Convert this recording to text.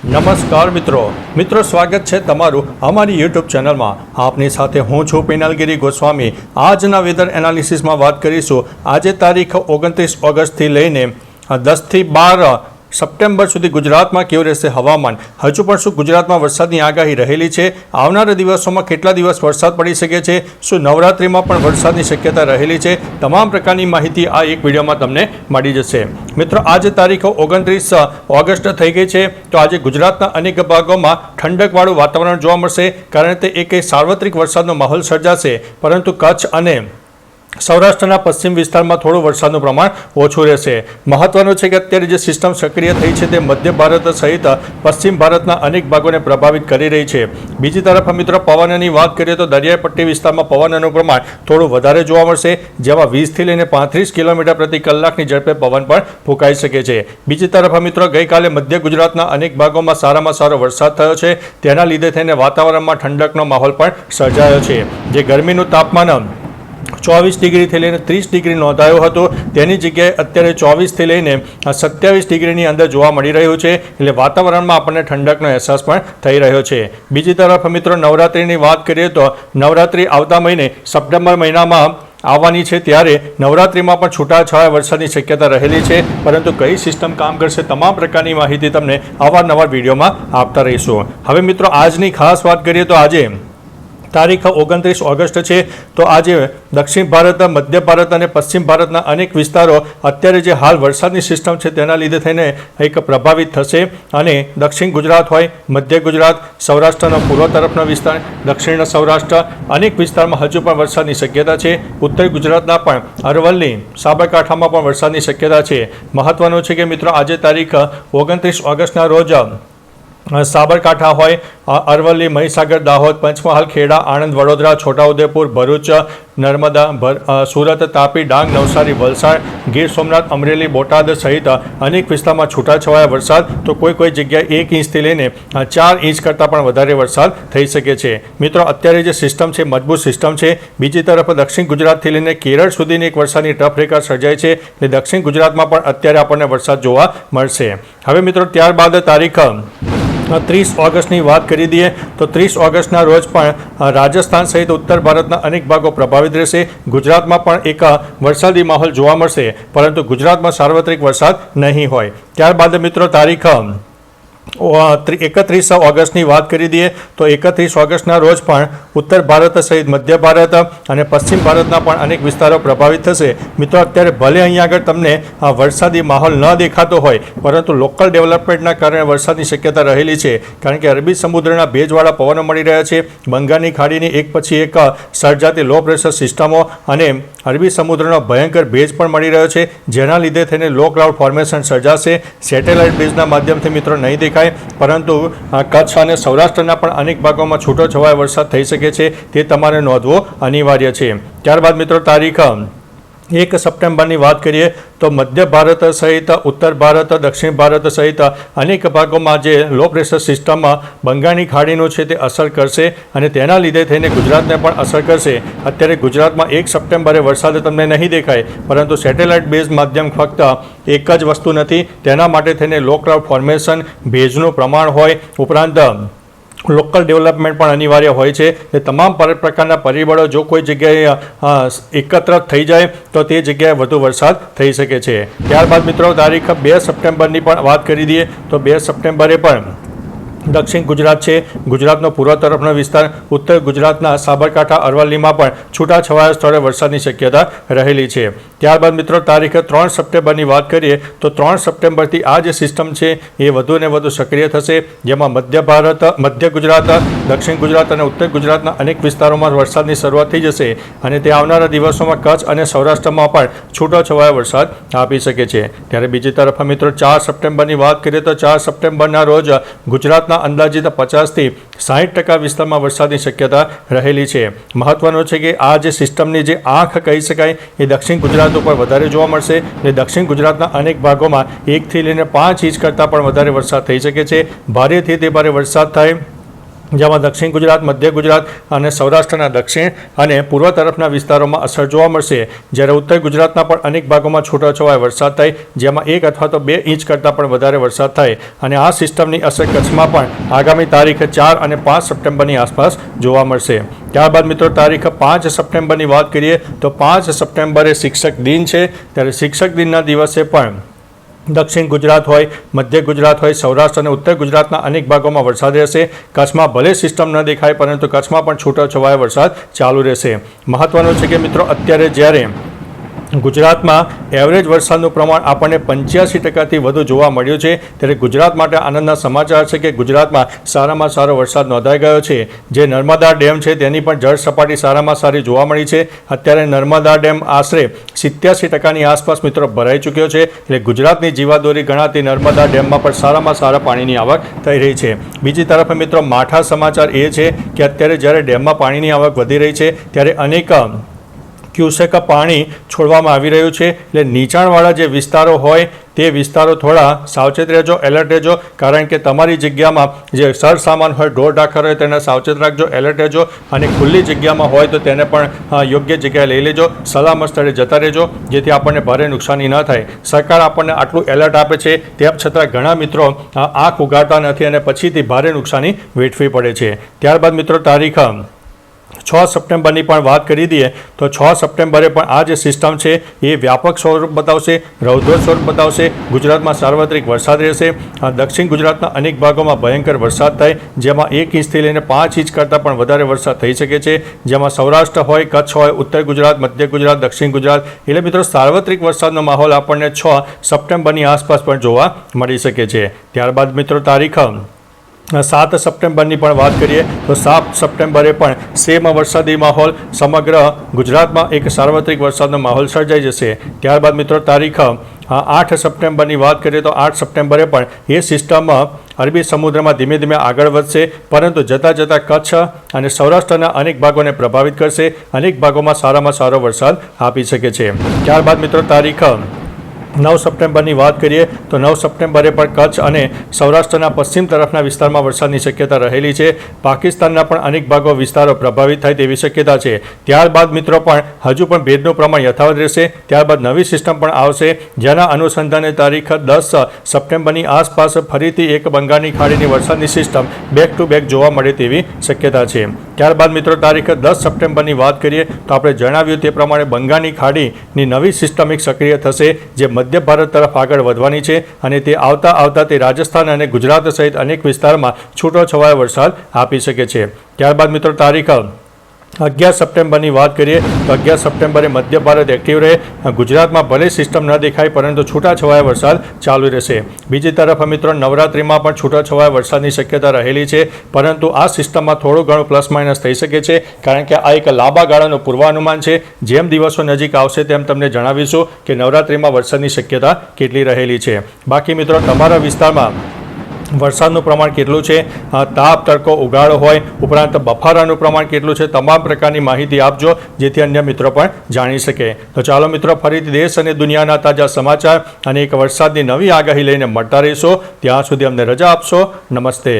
નમસ્કાર મિત્રો સ્વાગત છે તમારું અમારી યુટ્યુબ ચેનલમાં। આપની સાથે હું છું પિનલગીરી ગોસ્વામી। આજના વેધર એનાલિસિસમાં વાત કરીશું। આજે તારીખ 29 ઓગસ્ટથી લઈને 10થી 12 સપ્ટેમ્બર સુધી ગુજરાતમાં કેવું રહેશે હવામાન। હજુ પણ શું ગુજરાતમાં વરસાદની આગાહી રહેલી છે? આવનારા દિવસોમાં કેટલા દિવસ વરસાદ પડી શકે છે? શું નવરાત્રિમાં પણ વરસાદની શક્યતા રહેલી છે? તમામ પ્રકારની માહિતી આ એક વિડીયોમાં તમને મળી જશે। મિત્રો, આજે તારીખ 29 ઓગસ્ટ થઈ ગઈ છે, તો આજે ગુજરાતના અનેક ભાગોમાં ઠંડકવાળું વાતાવરણ જોવા મળશે, કારણ કે એક સાર્વત્રિક વરસાદનો માહોલ સર્જાશે, પરંતુ કચ્છ અને સૌરાષ્ટ્રના પશ્ચિમ વિસ્તારમાં થોડું વરસાદનું પ્રમાણ ઓછું રહેશે। મહત્વનું છે કે અત્યારે જે સિસ્ટમ સક્રિય થઈ છે તે મધ્ય ભારત સહિત પશ્ચિમ ભારતના અનેક ભાગોને પ્રભાવિત કરી રહી છે। બીજી તરફ મિત્રો, પવનની વાત કરીએ તો દરિયાઈ પટ્ટી વિસ્તારમાં પવનનું પ્રમાણ થોડું વધારે જોવા મળશે, જેમાં 20થી લઈને 35 કિલોમીટર પ્રતિ કલાકની ઝડપે પવન પણ ફૂંકાઈ શકે છે। બીજી તરફ મિત્રો, ગઈકાલે મધ્ય ગુજરાતના અનેક ભાગોમાં સારામાં સારો વરસાદ થયો છે, તેના લીધે થઈને વાતાવરણમાં ઠંડકનો માહોલ પણ સર્જાયો છે। જે ગરમીનું તાપમાન 24 ડિગ્રીથી લઈને 30 ડિગ્રી નોંધાયું હતું, તેની જગ્યાએ અત્યારે 24થી લઈને 27 ડિગ્રીની અંદર જોવા મળી રહ્યું છે, એટલે વાતાવરણમાં આપણને ઠંડકનો અહેસાસ પણ થઈ રહ્યો છે। બીજી તરફ મિત્રો, નવરાત્રિની વાત કરીએ તો નવરાત્રિ આવતા મહિને સપ્ટેમ્બર મહિનામાં આવવાની છે, ત્યારે નવરાત્રિમાં પણ છૂટાછવાયા વરસાદની શક્યતા રહેલી છે, પરંતુ કઈ સિસ્ટમ કામ કરશે તમામ પ્રકારની માહિતી તમને અવારનવાર વિડીયોમાં આપતા રહીશું। હવે મિત્રો, આજની ખાસ વાત કરીએ તો આજે તારીખ 29 ઓગસ્ટ છે, તો આજે દક્ષિણ ભારત, મધ્ય ભારત અને પશ્ચિમ ભારતના અનેક વિસ્તારો અત્યારે જે હાલ વરસાદની સિસ્ટમ છે તેના લીધે થઈને એક પ્રભાવિત થશે, અને દક્ષિણ ગુજરાત હોય, મધ્ય ગુજરાત, સૌરાષ્ટ્રનો પૂર્વ તરફનો વિસ્તાર, દક્ષિણ સૌરાષ્ટ્ર અનેક વિસ્તારમાં હજુ પણ વરસાદની શક્યતા છે। ઉત્તર ગુજરાતના પણ અરવલ્લી, સાબરકાંઠામાં પણ વરસાદની શક્યતા છે। મહત્વનું છે કે મિત્રો, આજે તારીખ 29 ઓગસ્ટના રોજ સાબરકાંઠા હોય, અરવલ્લી, મહીસાગર, દાહોદ, પંચમહાલ, ખેડા, આણંદ, વડોદરા, છોટાઉદેપુર, ભરૂચ, નર્મદા, સુરત, તાપી, ડાંગ, નવસારી, વલસાડ, ગીર સોમનાથ, અમરેલી, બોટાદ સહિત અનેક વિસ્તારમાં છૂટાછવાયા વરસાદ, તો કોઈ જગ્યાએ 1 ઇંચથી લઈને 4 ઇંચ કરતાં પણ વધારે વરસાદ થઈ શકે છે। મિત્રો, અત્યારે જે સિસ્ટમ છે મજબૂત સિસ્ટમ છે। બીજી તરફ દક્ષિણ ગુજરાતથી લઈને કેરળ સુધીની એક વરસાદની ટફ રેખા સર્જાય છે, એટલે દક્ષિણ ગુજરાતમાં પણ અત્યારે આપણને વરસાદ જોવા મળશે। હવે મિત્રો, ત્યારબાદ તારીખ 30 ઓગસ્ટની વાત કરી દઈએ તો 30 ઓગસ્ટના રોજ પણ રાજસ્થાન સહિત ઉત્તર ભારતના અનેક ભાગો પ્રભાવિત રહેશે। ગુજરાતમાં પણ એક વરસાદી માહોલ જોવા મળશે, પરંતુ ગુજરાતમાં સાર્વત્રિક વરસાદ નહીં હોય। ત્યારબાદ મિત્રો, તારીખ 31 ઓગસ્ટની વાત કરી દઈએ તો 31 ઓગસ્ટના રોજ પણ ઉત્તર ભારત સહિત મધ્ય ભારત અને પશ્ચિમ ભારતના પણ અનેક વિસ્તારો પ્રભાવિત થશે। મિત્રો, અત્યારે ભલે અહીંયા આગળ તમને વરસાદી માહોલ ન દેખાતો હોય, પરંતુ લોકલ ડેવલપમેન્ટના કારણે વરસાદની શક્યતા રહેલી છે, કારણ કે અરબી સમુદ્રના ભેજવાળા પવનો મળી રહ્યા છે, બંગાળની ખાડીની એક પછી એક સર્જાતી લો પ્રેશર સિસ્ટમો અને અરબી સમુદ્રનો ભયંકર ભેજ પણ મળી રહ્યો છે, જેના લીધે થઈને લો ક્લાઉડ ફોર્મેશન સર્જાશે। સેટેલાઇટ બેઝના માધ્યમથી મિત્રો નહીં દેખાય, પરંતુ કચ્છ અને સૌરાષ્ટ્રના પણ અનેક ભાગોમાં છૂટો છવાયો વરસાદ થઈ શકે છે, તે તમારે નોંધવો અનિવાર્ય છે। ત્યારબાદ મિત્રો, તારીખ 1 સપ્ટેમ્બરની વાત કરીએ તો મધ્ય ભારત સહિત ઉત્તર ભારત, દક્ષિણ ભારત સહિત અનેક ભાગોમાં જે લો પ્રેશર સિસ્ટમ બંગાળની ખાડીનું છે તે અસર કરશે, અને તેના લીધે થઈને ગુજરાતને પણ અસર કરશે। અત્યારે ગુજરાતમાં 1 સપ્ટેમ્બરે વરસાદ તમને નહીં દેખાય, પરંતુ સેટેલાઇટ બેઝ માધ્યમ ફક્ત એક જ વસ્તુ નથી, તેના માટે થઈને લો ક્લાઉડ ફોર્મેશન, ભેજનું પ્રમાણ હોય, ઉપરાંત લોકલ ડેવલપમેન્ટ પણ અનિવાર્ય હોય છે। એ તમામ પ્રકારના પરિબળો જો કોઈ જગ્યાએ એકત્ર થઈ જાય તો તે જગ્યાએ વધુ વરસાદ થઈ શકે છે। ત્યારબાદ મિત્રો, તારીખ 2 સપ્ટેમ્બરની પણ વાત કરી દઈએ તો 2 સપ્ટેમ્બરે પણ દક્ષિણ ગુજરાત છે, ગુજરાતનો પૂર્વ તરફનો વિસ્તાર, ઉત્તર ગુજરાતના સાબરકાંઠા, અરવલ્લીમાં પણ છૂટાછવાયા સ્થળે વરસાદની શક્યતા રહેલી છે। ત્યારબાદ મિત્રો, તારીખ 3 સપ્ટેમ્બરની વાત કરીએ તો 3 સપ્ટેમ્બરથી આ જે સિસ્ટમ છે એ વધુ ને વધુ સક્રિય થશે, જેમાં મધ્ય ગુજરાત, દક્ષિણ ગુજરાત અને ઉત્તર ગુજરાતના અનેક વિસ્તારોમાં વરસાદની શરૂઆત થઈ જશે, અને તે આવનારા દિવસોમાં કચ્છ અને સૌરાષ્ટ્રમાં પણ છૂટોછવાયો વરસાદ આપી શકે છે। ત્યારે બીજી તરફ મિત્રો, 4 સપ્ટેમ્બરની વાત કરીએ તો 4 સપ્ટેમ્બરના રોજ ગુજરાતના અંદાજિત 50થી 60% વિસ્તારમાં વરસાદની શક્યતા રહેલી છે। મહત્વનું છે કે આ જે સિસ્ટમની જે આંખ કહી શકાય એ દક્ષિણ ગુજરાત ઉપર વધારે જોવા મળશે, અને દક્ષિણ ગુજરાતના અનેક ભાગોમાં 1થી લઈને 5 ઇંચ કરતાં પણ વધારે વરસાદ થઈ શકે છે। ભારેથી તે ભારે વરસાદ થાય જેમાં દક્ષિણ ગુજરાત, મધ્ય ગુજરાત અને સૌરાષ્ટ્રના દક્ષિણ અને પૂર્વ તરફના વિસ્તારોમાં અસર જોવા મળશે, જ્યારે ઉત્તર ગુજરાતના પણ અનેક ભાગોમાં છૂટોછવાયો વરસાદ થાય, જેમાં 1 અથવા તો 2 ઇંચ કરતાં પણ વધારે વરસાદ થાય. અને આ સિસ્ટમની અસર કચ્છમાં પણ આગામી તારીખ 4 અને 5 સપ્ટેમ્બરની આસપાસ જોવા મળશે. ત્યારબાદ મિત્રો તારીખ 5 સપ્ટેમ્બરની વાત કરીએ તો 5 સપ્ટેમ્બરે શિક્ષક દિન છે, ત્યારે શિક્ષક દિનના દિવસે પણ દક્ષિણ ગુજરાત હોય, મધ્ય ગુજરાત હોય, સૌરાષ્ટ્ર અને ઉત્તર ગુજરાતના અનેક ભાગોમાં વરસાદ રહેશે. કચ્છમાં ભલે સિસ્ટમ ન દેખાય, પરંતુ કચ્છમાં પણ છૂટોછવાયો વરસાદ ચાલુ રહેશે. મહત્વનું છે કે મિત્રો અત્યારે જ્યારે ગુજરાતમાં એવરેજ વરસાદનું પ્રમાણ આપણને 85%થી વધુ જોવા મળ્યું છે, ત્યારે ગુજરાત માટે આનંદના સમાચાર છે કે ગુજરાતમાં સારામાં સારો વરસાદ નોંધાઈ ગયો છે. જે નર્મદા ડેમ છે તેની પણ જળ સપાટી સારામાં સારી જોવા મળી છે. અત્યારે નર્મદા ડેમ આશરે 87%ની આસપાસ મિત્રો ભરાઈ ચૂક્યો છે, એટલે ગુજરાતની જીવાદોરી ગણાતી નર્મદા ડેમમાં પણ સારામાં સારા પાણીની આવક થઈ રહી છે. બીજી તરફ મિત્રો માઠા સમાચાર એ છે કે અત્યારે જ્યારે ડેમમાં પાણીની આવક વધી રહી છે, ત્યારે અનેક ક્યુસેક પાણી છોડવામાં આવી રહ્યું છે, એટલે નીચાણવાળા જે વિસ્તારો હોય તે વિસ્તારો થોડા સાવચેત રહેજો, એલર્ટ રહેજો, કારણ કે તમારી જગ્યામાં જે સરસામાન હોય, ઢોર ઢાંખર હોય તેને સાવચેત રાખજો, એલર્ટ રહેજો. અને ખુલ્લી જગ્યામાં હોય તો તેને પણ યોગ્ય જગ્યાએ લઈ લેજો, સલામત સ્થળે જતા રહેજો, જેથી આપણને ભારે નુકસાની ન થાય. સરકાર આપણને આટલું એલર્ટ આપે છે, તેમ છતાં ઘણા મિત્રો આંખ ઉગાડતા નથી અને પછીથી ભારે નુકસાની વેઠવી પડે છે. ત્યારબાદ મિત્રો તારીખ 6 સપ્ટેમ્બરની પણ વાત કરી દઈએ તો 6 સપ્ટેમ્બરે પણ આ જે સિસ્ટમ છે એ વ્યાપક સ્વરૂપ બતાવશે, રૌદ્ર સ્વરૂપ બતાવશે. ગુજરાતમાં સાર્વત્રિક વરસાદ રહેશે. દક્ષિણ ગુજરાતના અનેક ભાગોમાં ભયંકર વરસાદ થાય, જેમાં 1 ઇંચથી લઈને 5 ઇંચ કરતાં પણ વધારે વરસાદ થઈ શકે છે, જેમાં સૌરાષ્ટ્ર હોય, કચ્છ હોય, ઉત્તર ગુજરાત, મધ્ય ગુજરાત, દક્ષિણ ગુજરાત, એટલે મિત્રો સાર્વત્રિક વરસાદનો માહોલ આપણને 6 સપ્ટેમ્બરની આસપાસ પણ જોવા મળી શકે છે. ત્યારબાદ મિત્રો તારીખ 7 સપ્ટેમ્બરની પણ વાત કરીએ તો 7 સપ્ટેમ્બરે પણ સેમ વરસાદી માહોલ સમગ્ર ગુજરાતમાં એક સાર્વત્રિક વરસાદનો માહોલ સર્જાઈ જશે. ત્યારબાદ મિત્રો તારીખ 8 સપ્ટેમ્બરની વાત કરીએ તો 8 સપ્ટેમ્બરે પણ એ સિસ્ટમ અરબી સમુદ્રમાં ધીમે ધીમે આગળ વધશે, પરંતુ જતાં જતાં કચ્છ અને સૌરાષ્ટ્રના અનેક ભાગોને પ્રભાવિત કરશે. અનેક ભાગોમાં સારામાં સારો વરસાદ આપી શકે છે. ત્યારબાદ મિત્રો તારીખ 9 સપ્ટેમ્બરની વાત કરીએ તો 9 સપ્ટેમ્બરે પણ કચ્છ અને સૌરાષ્ટ્રના પશ્ચિમ તરફના વિસ્તારમાં વરસાદની શક્યતા રહેલી છે. પાકિસ્તાનના પણ અનેક ભાગો વિસ્તારો પ્રભાવિત થાય તેવી શક્યતા છે. ત્યારબાદ મિત્રો પણ હજુ પણ ભેજનું પ્રમાણ યથાવત રહેશે. ત્યારબાદ નવી સિસ્ટમ પણ આવશે, જેના અનુસંધાને તારીખ 10 સપ્ટેમ્બરની આસપાસ ફરીથી એક બંગાળની ખાડીની વરસાદની સિસ્ટમ બેક ટુ બેક જોવા મળે તેવી શક્યતા છે. ત્યારબાદ મિત્રો તારીખ 10 સપ્ટેમ્બરની વાત કરીએ તો આપણે જણાવ્યું તે પ્રમાણે બંગાળની ખાડીની નવી સિસ્ટમ એક સક્રિય થશે, જે મધ્ય ભારત તરફ આગળ વધવાની છે, અને તે આવતા તે રાજસ્થાન અને ગુજરાત સહિત અનેક વિસ્તારમાં છૂટોછવાયો વરસાદ આપી શકે છે. ત્યારબાદ મિત્રો તારીખ 11 સપ્ટેમ્બરની વાત કરીએ તો 11 સપ્ટેમ્બરે મધ્ય ભારત એક્ટિવ રહે. ગુજરાતમાં ભલે સિસ્ટમ ન દેખાય, પરંતુ છૂટાછવાયા વરસાદ ચાલુ રહેશે. બીજી તરફ મિત્રો નવરાત્રિમાં પણ છૂટાછવાયા વરસાદની શક્યતા રહેલી છે, પરંતુ આ સિસ્ટમમાં થોડું ઘણું પ્લસ માઇનસ થઈ શકે છે, કારણ કે આ એક લાંબા ગાળાનું પૂર્વાનુમાન છે. જેમ દિવસો નજીક આવશે તેમ તમને જણાવીશું કે નવરાત્રિમાં વરસાદની શક્યતા કેટલી રહેલી છે. બાકી મિત્રો તમારા વિસ્તારમાં વરસાદનું પ્રમાણ કેટલું છે, તાપ, તડકો, ઉગાડો હોય, ઉપરાંત બફારાનું પ્રમાણ કેટલું છે, તમામ પ્રકારની માહિતી આપજો, જેથી અન્ય મિત્રો પણ જાણી શકે. તો ચાલો મિત્રો, ફરીથી દેશ અને દુનિયાના તાજા સમાચાર અને એક વરસાદની નવી આગાહી લઈને મળતા રહીશો. ત્યાં સુધી અમને રજા આપશો. નમસ્તે.